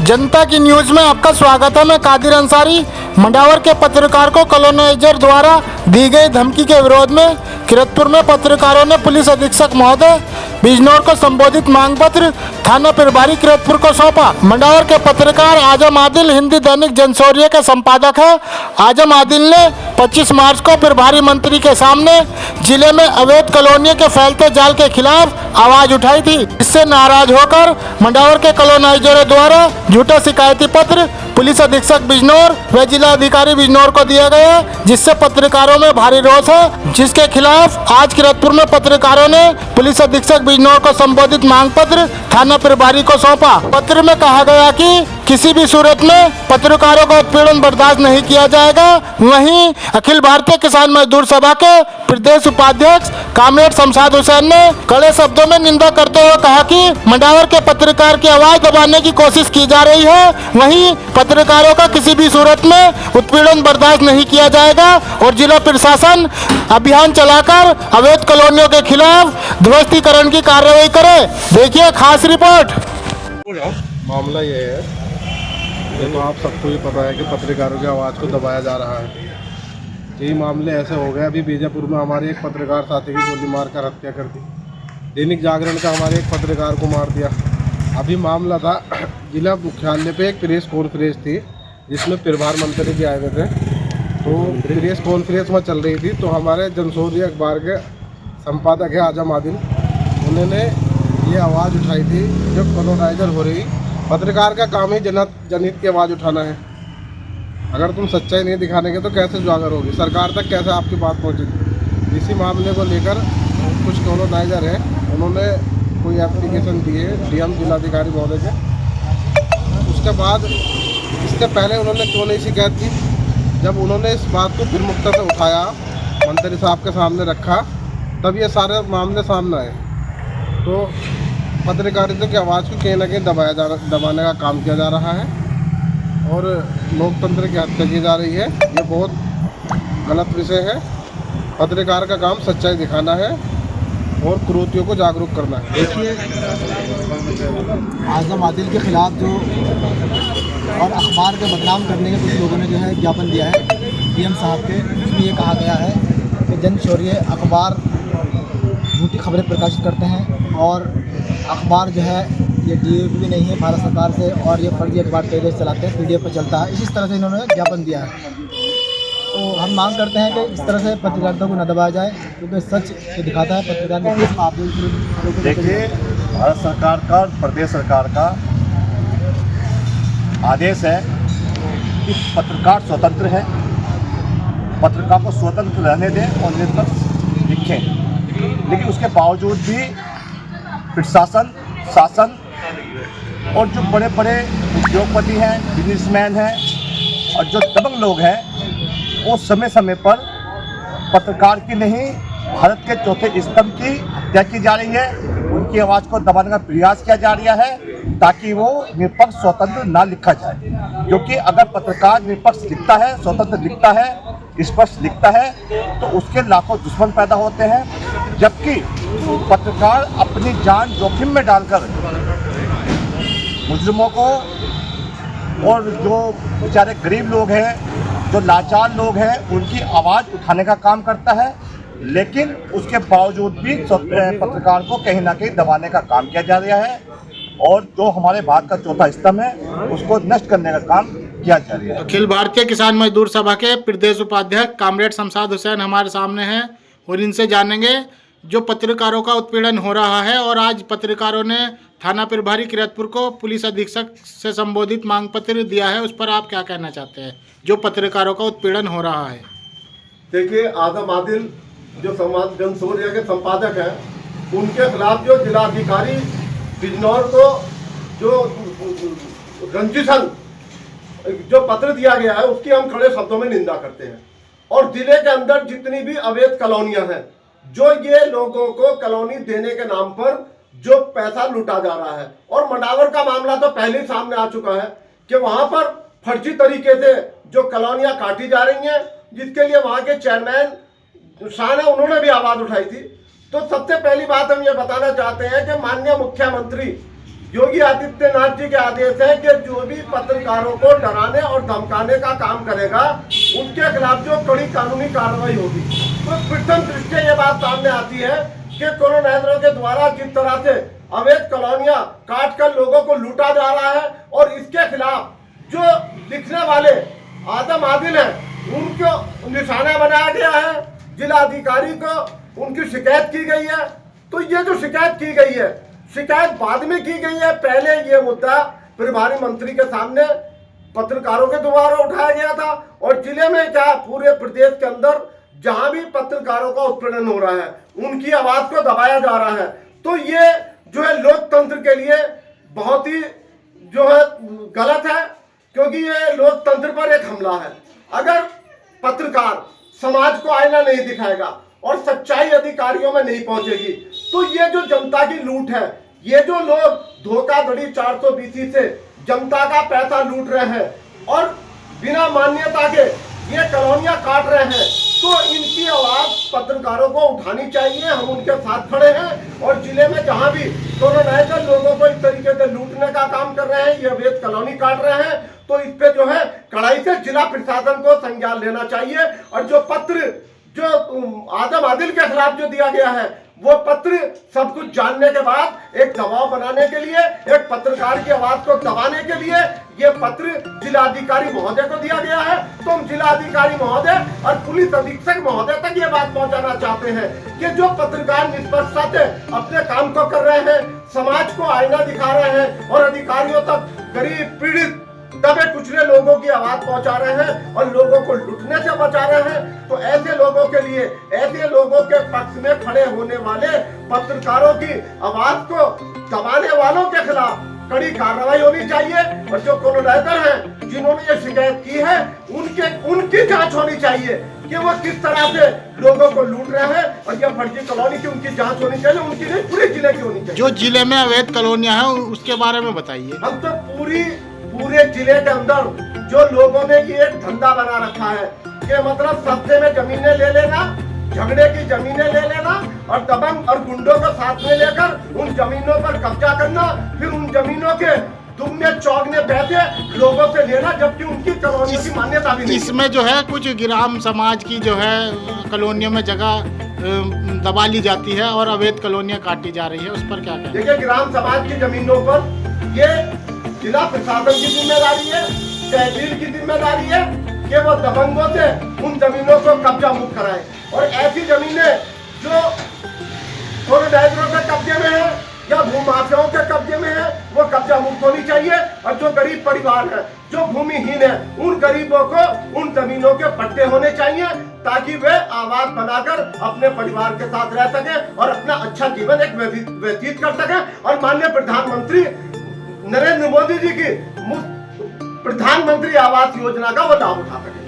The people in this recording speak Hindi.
जनता की न्यूज में आपका स्वागत है। मैं कादिर अंसारी। मंडावर के पत्रकार को कॉलोनाइजर द्वारा दी गई धमकी के विरोध में किरतपुर में पत्रकारों ने पुलिस अधीक्षक महोदय बिजनौर को संबोधित मांग पत्र थाना प्रभारी किरतपुर को सौंपा। मंडावर के पत्रकार आजम आदिल हिंदी दैनिक जनशौर्य के संपादक है। आजम आदिल ने 25 मार्च को प्रभारी मंत्री के सामने जिले में अवैध कॉलोनियों के फैलते जाल के खिलाफ आवाज उठाई थी। इससे नाराज होकर मंडावर के कॉलोनाइजरों द्वारा झूठा शिकायती पत्र पुलिस अधीक्षक बिजनौर व जिला अधिकारी बिजनौर को दिया गया, जिससे पत्रकारों में भारी रोष है, जिसके खिलाफ आज किरतपुर में पत्रकारों ने पुलिस अधीक्षक बिजनौर को संबोधित मांग पत्र थाना प्रभारी को सौंपा। पत्र में कहा गया कि किसी भी सूरत में पत्रकारों का उत्पीड़न बर्दाश्त नहीं किया जाएगा। वहीं अखिल भारतीय किसान मजदूर सभा के प्रदेश उपाध्यक्ष कामरेड शमशाद हुसैन ने कड़े शब्दों में निंदा करते हुए कहा कि मंडावर के पत्रकार की आवाज दबाने की कोशिश की जा रही है। वहीं पत्रकारों का किसी भी सूरत में उत्पीड़न बर्दाश्त नहीं किया जाएगा और जिला प्रशासन अभियान चलाकर अवैध कॉलोनियों के खिलाफ ध्वस्तीकरण की कार्रवाई करे। देखिए खास रिपोर्ट। मामला ये है, ये तो आप सबको ही पता है कि पत्रकारों की आवाज़ को दबाया जा रहा है। यही मामले ऐसे हो गए। अभी बीजापुर में हमारे एक पत्रकार साथी की गोली मारकर हत्या कर दी। दैनिक जागरण का हमारे एक पत्रकार को मार दिया। अभी मामला था जिला मुख्यालय पे एक प्रेस कॉन्फ्रेंस थी जिसमें प्रभार मंत्री भी आए हुए थे। तो प्रेस कॉन्फ्रेंस में चल रही थी, तो हमारे जनशौर्य अखबार के संपादक है आजम आदिल, उन्होंने ये आवाज़ उठाई थी जब कॉलोनाइजर हो रही। पत्रकार का काम ही जनहित की आवाज़ उठाना है। अगर तुम सच्चाई नहीं दिखानेंगे तो कैसे उजागर होगी, सरकार तक कैसे आपकी बात पहुंचेगी। इसी मामले को लेकर कुछ कॉलोनाइजर हैं, उन्होंने कोई एप्लीकेशन दी है डीएम जिलाधिकारी महोदय के। उसके बाद इससे पहले उन्होंने क्यों नहीं शिकायत की? जब उन्होंने इस बात को प्रमुखता से उठाया, मंत्री साहब के सामने रखा, तब ये सारे मामले सामने आए। तो पत्रकारिता की आवाज़ को कहीं ना कहीं दबाने का काम किया जा रहा है और लोकतंत्र की हत्या की जा रही है। ये बहुत गलत विषय है। पत्रकार का काम सच्चाई दिखाना है और कुरीतियों को जागरूक करना है। देखिए, आजम आदिल के खिलाफ जो और अखबार के बदनाम करने के कुछ लोगों ने जो है ज्ञापन दिया है डीएम साहब के, उसमें ये कहा गया है कि जनशौर्य अखबार झूठी खबरें प्रकाशित करते हैं और अखबार जो है ये डीएपी भी नहीं है भारत सरकार से और ये फर्जी अखबार तेज चलाते हैं, पीडीएफ पर चलता है। इसी तरह से इन्होंने ज्ञापन दिया है। तो हम मांग करते हैं कि इस तरह से पत्रकारिता को न दबाया जाए, क्योंकि सच ये दिखाता है पत्रकार। आप देखिए, भारत सरकार का और प्रदेश सरकार का आदेश है कि पत्रकार स्वतंत्र है, पत्रकार को स्वतंत्र रहने दें और निष्पक्ष लिखें। लेकिन उसके बावजूद भी प्रशासन, शासन और जो बड़े बड़े उद्योगपति हैं, बिजनेसमैन हैं और जो दबंग लोग हैं, वो समय समय पर पत्रकार की नहीं, भारत के चौथे स्तंभ की हत्या की जा रही है। उनकी आवाज़ को दबाने का प्रयास किया जा रहा है ताकि वो निष्पक्ष स्वतंत्र ना लिखा जाए। क्योंकि अगर पत्रकार निष्पक्ष लिखता है, स्वतंत्र लिखता है, स्पष्ट लिखता है, तो उसके लाखों दुश्मन पैदा होते हैं। जबकि पत्रकार अपनी जान जोखिम में डालकर मुजरिमों को और जो बेचारे गरीब लोग हैं, जो लाचार लोग हैं, उनकी आवाज़ उठाने का काम करता है। लेकिन उसके बावजूद भी पत्रकार को कहीं ना कहीं दबाने का काम किया जा रहा है और जो हमारे भारत का चौथा स्तंभ है उसको नष्ट करने का काम किया जा रहा है। अखिल भारतीय किसान मजदूर सभा के प्रदेश उपाध्यक्ष कामरेड शमशाद हुसैन हमारे सामने हैं और इनसे जानेंगे जो पत्रकारों का उत्पीड़न हो रहा है। और आज पत्रकारों ने थाना प्रभारी किरतपुर को पुलिस अधीक्षक से संबोधित मांग पत्र दिया है, उस पर आप क्या कहना चाहते हैं जो पत्रकारों का उत्पीड़न हो रहा है? देखिए, आजम आदिल जो समाज जनशौर्य के संपादक हैं, उनके खिलाफ जो जिलाधिकारी बिजनौर को जो रंजिशन जो पत्र दिया गया है, उसकी हम खड़े शब्दों में निंदा करते हैं। और जिले के अंदर जितनी भी अवैध कॉलोनियां हैं, जो ये लोगों को कॉलोनी देने के नाम पर जो पैसा लूटा जा रहा है, और मंडावर का मामला तो पहले ही सामने आ चुका है कि वहां पर फर्जी तरीके से जो कॉलोनियां काटी जा रही हैं, जिसके लिए वहां के चेयरमैन शान है, उन्होंने भी आवाज उठाई थी। तो सबसे पहली बात हम ये बताना चाहते हैं कि माननीय मुख्यमंत्री योगी आदित्यनाथ जी के आदेश है कि जो भी पत्रकारों को डराने और धमकाने का काम करेगा उसके खिलाफ जो कड़ी कानूनी कार्रवाई होगी। तो प्रथम दृष्टया ये बात सामने आती है कि कॉलोनाइजरों के द्वारा जिस तरह से अवैध कॉलोनियां काट कर लोगों को लूटा जा रहा है और इसके खिलाफ जो लिखने वाले आदम आदिल है उनको निशाना बनाया गया है, जिला अधिकारी को उनकी शिकायत की गई है। तो ये जो शिकायत की गई है, शिकायत बाद में की गई है, पहले ये मुद्दा प्रभारी मंत्री के सामने पत्रकारों के द्वारा उठाया गया था। और जिले में क्या पूरे प्रदेश के अंदर जहां भी पत्रकारों का उत्पीड़न हो रहा है उनकी आवाज को दबाया जा रहा है। तो ये जो है लोकतंत्र के लिए बहुत ही जो है गलत है, क्योंकि ये लोकतंत्र पर एक हमला है। अगर पत्रकार समाज को आईना नहीं दिखाएगा और सच्चाई अधिकारियों में नहीं पहुंचेगी तो ये जो जनता की लूट है, ये जो लोग धोखाधड़ी 420 से जनता का पैसा लूट रहे हैं और बिना मान्यता के ये कॉलोनियां काट रहे हैं, तो इनकी आवाज पत्रकारों को उठानी चाहिए। हम उनके साथ खड़े हैं और जिले में जहां भी कॉलोनाइजर लोगों को इस तरीके से लूटने का काम कर रहे हैं, ये अवैध कॉलोनी काट रहे हैं, तो इस पे जो है कड़ाई से जिला प्रशासन को संज्ञान लेना चाहिए। और जो पत्र जो आदम आदिल के खिलाफ जो दिया गया है वो पत्र सब कुछ जानने के बाद एक दबाव बनाने के लिए, एक पत्रकार की आवाज को दबाने के लिए ये पत्र जिलाधिकारी महोदय को दिया गया है। तो हम जिलाधिकारी महोदय और पुलिस अधीक्षक महोदय तक ये बात पहुंचाना चाहते हैं कि जो पत्रकार निष्पक्षता से अपने काम को कर रहे हैं, समाज को आईना दिखा रहे हैं और अधिकारियों तक गरीब पीड़ित दबे कुचले लोगों की आवाज पहुंचा रहे हैं और लोगों को लुटने से बचा रहे हैं, तो ऐसे लोगों के लिए, ऐसे लोगों के पक्ष में खड़े होने वाले पत्रकारों की आवाज को दबाने वालों के खिलाफ कड़ी कार्रवाई होनी चाहिए। और जो कॉलोनाइजर हैं जिन्होंने ये शिकायत की है उनकी जांच होनी चाहिए कि वो किस तरह से लोगों को लूट रहे हैं, और ये फर्जी कॉलोनी की उनकी जांच होनी चाहिए, उनकी नहीं पूरे जिले की होनी चाहिए। जो जिले में अवैध कॉलोनियां हैं उसके बारे में बताइए। हम तो पूरे जिले के अंदर जो लोगों ने ये एक धंधा बना रखा है कि मतलब सस्ते में जमीनें ले लेना, झगड़े की जमीनें ले लेना और दबंग और गुंडों को साथ में लेकर उन जमीनों पर कब्जा करना, फिर उन जमीनों के दुगने चौगने पैसे लोगों से लेना, जबकि उनकी कॉलोनियों की मान्यता भी नहीं। इसमें जो है कुछ ग्राम समाज की जो है कॉलोनियों में जगह दबा ली जाती है और अवैध कॉलोनियां काटी जा रही है, उस पर क्या कहें? देखिए, ग्राम समाज की जमीनों पर ये जिला प्रशासन की जिम्मेदारी है, तहसील की जिम्मेदारी है कि वो दबंगों से उन जमीनों को कब्जा मुक्त कराए। और ऐसी जमीनें जो कॉलोनाइजरों के कब्जे में है या भूमाफियाओं के कब्जे में है वो कब्जा मुक्त होनी चाहिए। और जो गरीब परिवार है, जो भूमिहीन है, उन गरीबों को उन जमीनों के पट्टे होने चाहिए ताकि वे आवाज बनाकर अपने परिवार के साथ रह सके और अपना अच्छा जीवन एक व्यतीत कर सके और माननीय प्रधानमंत्री नरेंद्र मोदी जी की प्रधानमंत्री आवास योजना का वो लाभ उठा सके।